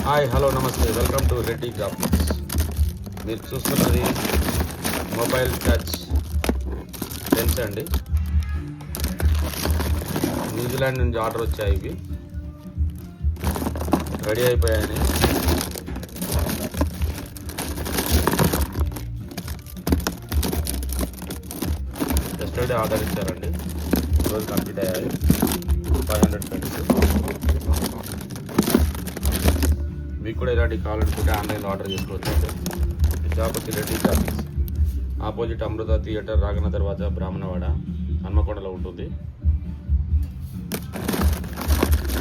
Hi hello నమస్తే welcome to Reddy graphics. మీరు చూస్తున్నది మొబైల్ టచ్ పెన్స్ అండి. న్యూజిలాండ్ నుంచి ఆర్డర్ వచ్చాయి. ఇవి రెడీ అయిపోయాయని ఎస్టర్డే ఆర్డర్ ఇచ్చారండి. ఈరోజు కంప్లీట్ అయ్యాయి. 500 పెన్స్. మీకు కూడా ఇలాంటి కావాలనుకుంటే ఆన్లైన్లో ఆర్డర్ చేసుకోవచ్చు అండి. షాప్ వచ్చి రెడ్డి గ్రాఫిక్స్, ఆపోజిట్ అమృత థియేటర్, రాగన దర్వాజా, బ్రాహ్మణవాడ, హన్మకొండలో ఉంటుంది.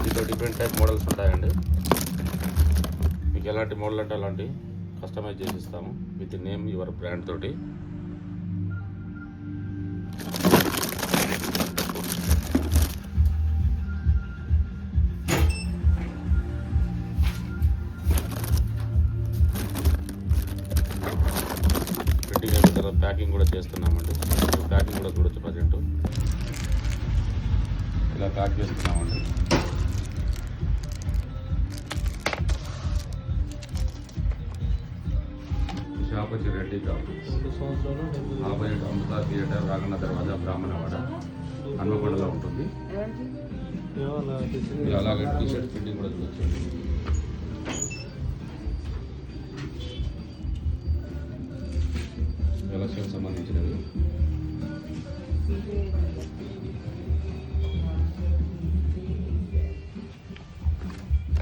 దీంట్లో డిఫరెంట్ టైప్ మోడల్స్ ఉంటాయండి. మీకు ఎలాంటి మోడల్ అంటే అలాంటి కస్టమైజ్ చేసి ఇస్తాము విత్ నేమ్ యువర్ బ్రాండ్ తోటి. ప్యాకింగ్ కూడా చేస్తున్నామండి. ప్యాకింగ్ కూడా చూడొచ్చు. ప్రజెంట్ ఇలా ప్యాక్ చేస్తున్నామండి. షాప్ వచ్చి రెడ్డి గ్రాఫిక్స్, ఆపోజిట్ అమృత థియేటర్, రాగన్న దర్వాజా, బ్రాహ్మణవాడ, హన్మకొండలో ఉంటుంది. అలాగే టీషర్ట్ ఫిట్టింగ్ కూడా చూడొచ్చు. ఎలక్షన్ సంబంధించినవి.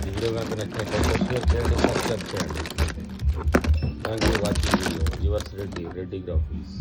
ఈ వీడియో కనుక నచ్చినట్లయితే షేర్ చేయండి, సబ్స్క్రైబ్ చేయండి. Thank you watching video. Yours Reddy graphics.